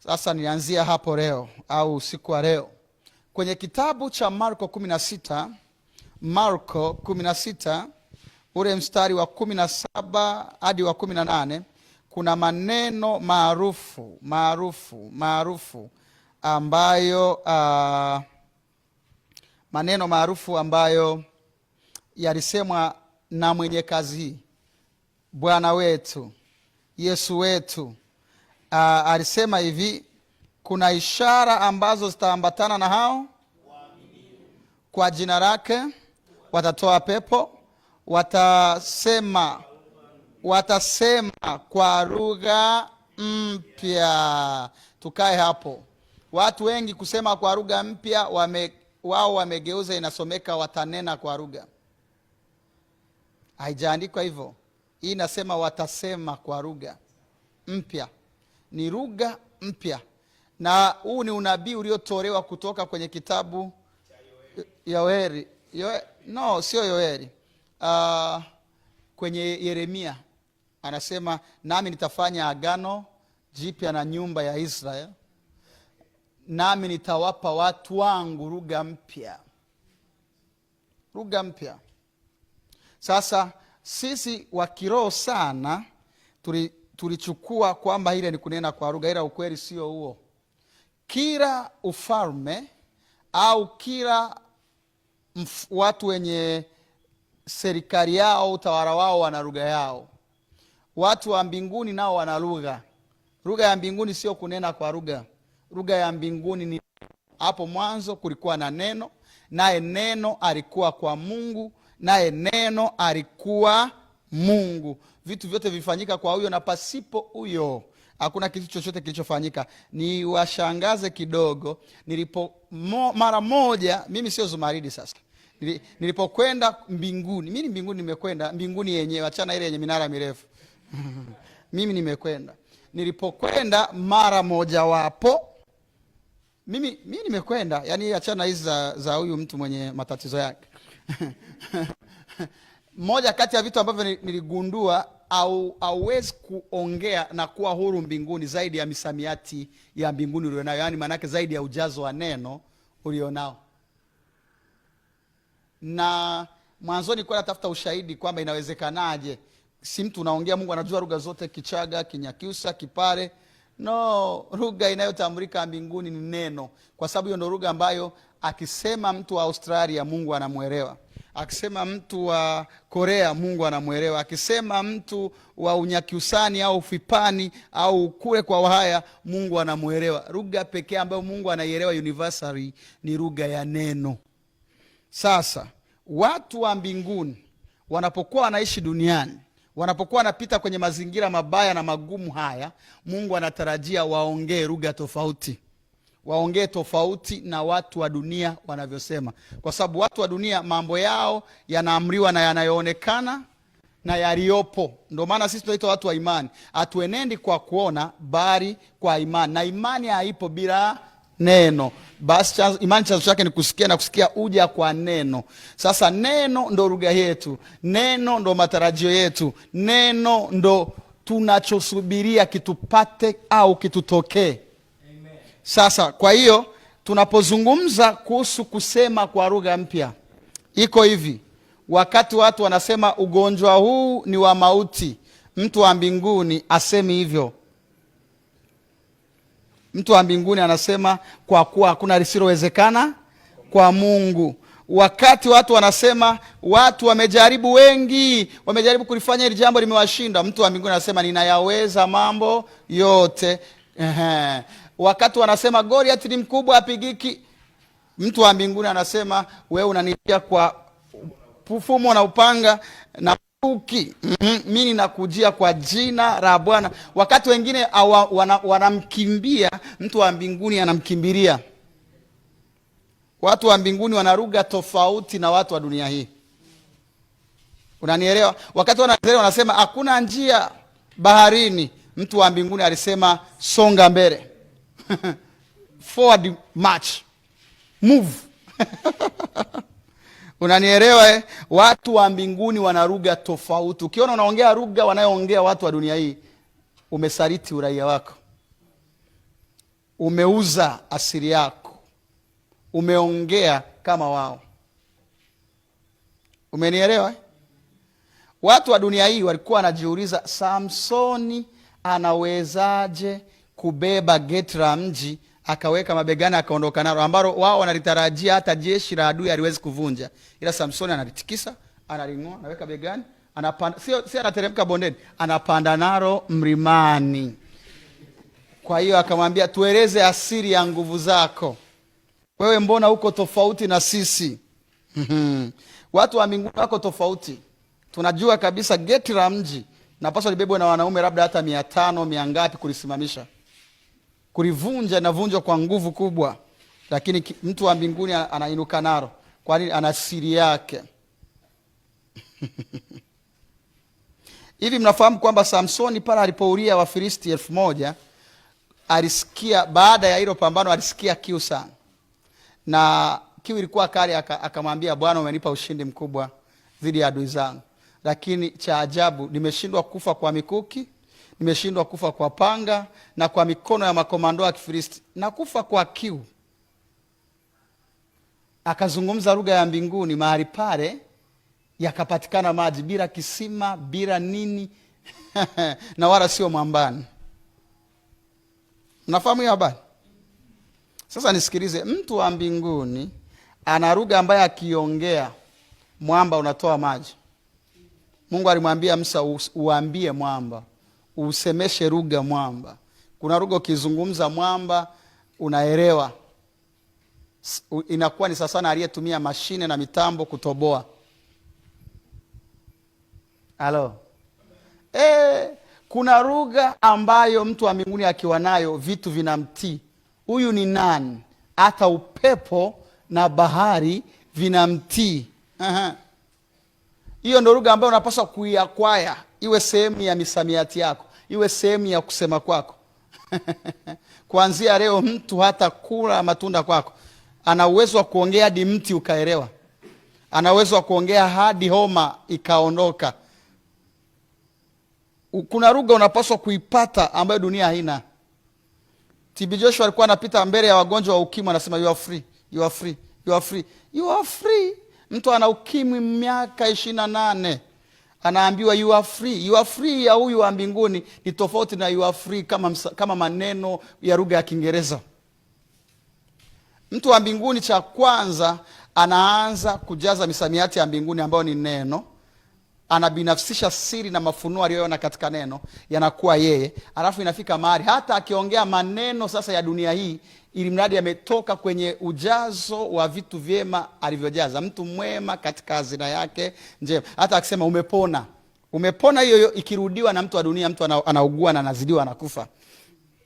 Sasa nianzia hapo leo au usiku wa leo. Kwenye kitabu cha Marko 16, Marko 16 ule mstari wa 17 hadi wa 18, kuna maneno maarufu ambayo yalisemwa na mwenye kazi hii, Bwana wetu Yesu wetu. Alisema hivi, kuna ishara ambazo zitaambatana na hao kwa jina lake watatoa pepo, watasema kwa lugha mpya. Tukae hapo. Watu wengi kusema kwa lugha mpya wao wamegeuza, inasomeka watanena kwa lugha. Haijaandikwa hivyo. Hii inasema watasema kwa lugha mpya. Ni lugha mpya. Na huu ni unabii uliotolewa kutoka kwenye kitabu Yoeli. No, sio Yoeli. Kwenye Yeremia anasema, nami nitafanya agano jipya na nyumba ya Israel, nami nitawapa watu wangu lugha mpya. Lugha mpya. Sasa sisi wa kiroho sana tulichukua kwamba ile ni kunena kwa lugha, ila ukweli sio huo. Kila ufalme au kila watu wenye serikali yao, utawala wao, wana lugha yao. Watu wa mbinguni nao wana lugha. Lugha ya mbinguni sio kunena kwa lugha. Lugha ya mbinguni ni, hapo mwanzo kulikuwa na neno, naye neno alikuwa kwa Mungu, naye neno alikuwa Mungu. Vitu vyote vifanyika kwa huyo, na pasipo huyo hakuna kitu chochote kilichofanyika. Ni washangaze kidogo, mara moja, mimi sio Zumaridi sasa, nilipokwenda mbinguni, mimi mbinguni nimekwenda, mbinguni yenyewe, achana ile yenye minara mirefu mimi nimekwenda, nilipokwenda mara moja wapo, mimi nimekwenda, yani achana hizi za huyu mtu mwenye matatizo yake moja kati ya vitu ambavyo niligundua, hauwezi kuongea na kuwa huru mbinguni zaidi ya misamiati ya mbinguni ulionayo, yani manake zaidi ya ujazo wa neno ulionao. Na mwanzoni nilikuwa natafuta ushahidi kwamba inawezekanaje, si mtu unaongea, Mungu anajua lugha zote, Kichaga, Kinyakyusa, Kipare. No, lugha inayotambulika mbinguni ni neno, kwa sababu hiyo ndio lugha ambayo akisema mtu wa Australia Mungu anamuelewa, akisema mtu wa Korea Mungu anamuelewa, akisema mtu wa Unyakyusani au Fipani au kule kwa Wahaya Mungu anamuelewa. Lugha pekee ambayo Mungu anaielewa universally ni lugha ya neno. Sasa watu wa mbinguni wanapokuwa wanaishi duniani, wanapokuwa wanapita kwenye mazingira mabaya na magumu haya, Mungu anatarajia waongee lugha tofauti. Waongee tofauti na watu wa dunia wanavyosema, kwa sababu watu wa dunia mambo yao yanaamriwa na yanayoonekana na yaliyopo. Ndio maana sisi tunaitwa watu wa imani. Hatuenendi kwa kuona, bali kwa imani, na imani haipo bila neno. Basi imani chanzo chake ni kusikia, na kusikia uja kwa neno. Sasa neno ndo lugha yetu, neno ndo matarajio yetu, neno ndo tunachosubiria kitupate au kitutokee. Sasa kwa hiyo tunapozungumza kuhusu kusema kwa lugha mpya, iko hivi. Wakati watu wanasema ugonjwa huu ni wa mauti, mtu wa mbinguni asemi hivyo. Mtu wa mbinguni anasema kwa kuwa hakuna lisilowezekana kwa Mungu. Wakati watu wanasema, watu wamejaribu, wengi wamejaribu kulifanya hili jambo limewashinda, mtu wa mbinguni anasema ninayaweza mambo yote. Wakati wanasema Goliath ni mkubwa apigiki, mtu wa mbinguni anasema wewe unanitia kwa fumo na upanga na mkuki, mimi ninakujia kwa jina la Bwana. Wakati wengine wanamkimbia, mtu wa mbinguni anamkimbilia. Watu wa mbinguni wana lugha tofauti na watu wa dunia hii. Unanielewa? Wakati wanasema hakuna njia baharini, mtu wa mbinguni alisema songa mbele. Forward march, move. Unanielewa? Watu wa mbinguni wana lugha tofauti. Ukiona unaongea lugha wanayoongea watu wa dunia hii, umesaliti uraia wako. umeuza asili yako, umeongea kama wao. Umenielewa? Watu wa dunia hii walikuwa wanajiuliza, Samsoni anawezaje kubeba geti la mji akaweka mabegani akaondoka nalo, ambalo wao wanalitarajia hata jeshi la adui haliwezi kuvunja, ila Samsoni analitikisa, analing'oa, anaweka begani, anapanda, sio anateremka bondeni, anapanda nalo mlimani. Kwa hiyo akamwambia, tueleze asiri ya nguvu zako, wewe mbona uko tofauti na sisi? Watu wa mbinguni wako tofauti. Tunajua kabisa geti la mji napaswa libebwe na wanaume labda hata 500 100 kulisimamisha. Kulivunja na vunjwa kwa nguvu kubwa, lakini mtu wa mbinguni anainuka nalo. Kwa nini? Ana siri yake. Hivi mnafahamu kwamba Samsoni pale alipoulia Wafilisti 1000 alisikia, baada ya hilo pambano alisikia kiu sana, na kiu ilikuwa kali. Akamwambia, Bwana, umenipa ushindi mkubwa dhidi ya adui zangu, lakini cha ajabu nimeshindwa kufa kwa mikuki, nimeshindwa kufa kwa panga na kwa mikono ya makomando ya Kifilisti, na kufa kwa kiu. Akazungumza lugha ya mbinguni, mahali pale yakapatikana maji bila kisima, bila nini na wala sio mwambani. Mnafahamu hiyo habari? Sasa nisikilize, mtu wa mbinguni ana lugha ambaye akiongea mwamba unatoa maji. Mungu alimwambia Musa, uambie mwamba, usemeshe lugha mwamba. Kuna lugha ukizungumza mwamba unaelewa, inakuwa ni sasa na aliyetumia mashine na mitambo kutoboa. Halo. Kuna lugha ambayo mtu wa mbinguni akiwa nayo vitu vinamtii. Huyu ni nani? Hata upepo na bahari vinamtii. Hiyo ndio lugha ambayo unapaswa kuiakwaya, iwe sehemu ya misamiati yako, iwe sehemu ya kusema kwako. Kuanzia leo mtu hata kula matunda kwako, ana uwezo wa kuongea hadi mti ukaelewa. Ana uwezo wa kuongea hadi homa ikaondoka. Kuna lugha unapaswa kuipata ambayo dunia haina. TB Joshua alikuwa anapita mbele ya wagonjwa wa ukimwi, anasema you are free, you are free, you are free, you are free. Mtu ana ukimwi miaka 28 anaambiwa you are free. You are free ya huyu wa mbinguni ni tofauti na you are free kama maneno ya lugha ya Kiingereza. Mtu wa mbinguni cha kwanza anaanza kujaza misamiati ya mbinguni ambayo ni neno. Anabinafsisha siri na mafunuo aliyoona katika neno, yanakuwa yeye. Alafu inafika mahali hata akiongea maneno sasa ya dunia hii, ili mradi ametoka kwenye ujazo wa vitu vyema alivyojaza. Mtu mwema katika hazina yake njema. Hata akisema umepona, umepona, hiyo ikirudiwa na mtu wa dunia, mtu anaugua na anazidiwa na kufa.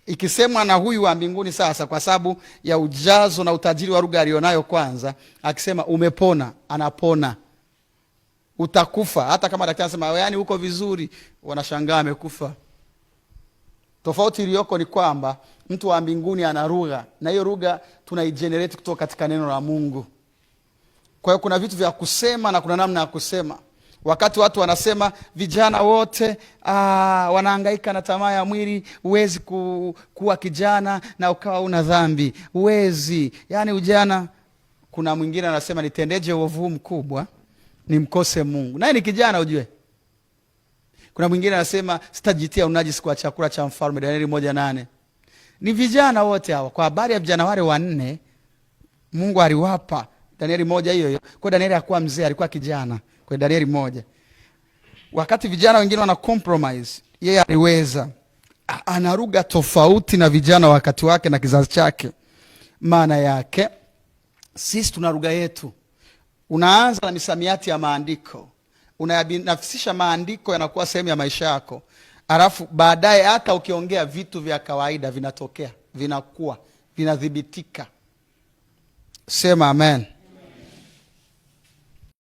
Ikisemwa na huyu wa mbinguni sasa, kwa sababu ya ujazo na utajiri wa lugha alionayo kwanza, akisema umepona, anapona. Utakufa, hata kama daktari anasema yaani uko vizuri, wanashangaa amekufa. Tofauti iliyoko ni kwamba mtu wa mbinguni ana lugha, na hiyo lugha tunaigenerate kutoka katika neno la Mungu. Kwa hiyo kuna vitu vya kusema na kuna namna ya kusema. Wakati watu wanasema vijana wote wanahangaika na tamaa ya mwili, huwezi kuwa kijana na ukawa una dhambi, huwezi. Yaani ujana, kuna mwingine anasema nitendeje uovu mkubwa nimkose Mungu. Naye ni kijana ujue. Kuna mwingine anasema sitajitia unajisi kwa chakula cha mfalme, Danieli 1:8. Ni vijana wote hawa. Kwa habari ya vijana wale 4 Mungu aliwapa Danieli 1 hiyo. Kwa Danieli hakuwa mzee, alikuwa kijana. Kwa Danieli 1. Wakati vijana wengine wana compromise, yeye aliweza. Ana lugha tofauti na vijana wakati wake na kizazi chake. Maana yake sisi tuna lugha yetu. Unaanza na misamiati ya maandiko. Unayabinafsisha maandiko, yanakuwa sehemu ya maisha yako. Alafu baadaye hata ukiongea vitu vya kawaida vinatokea, vinakuwa, vinadhibitika. Sema amen.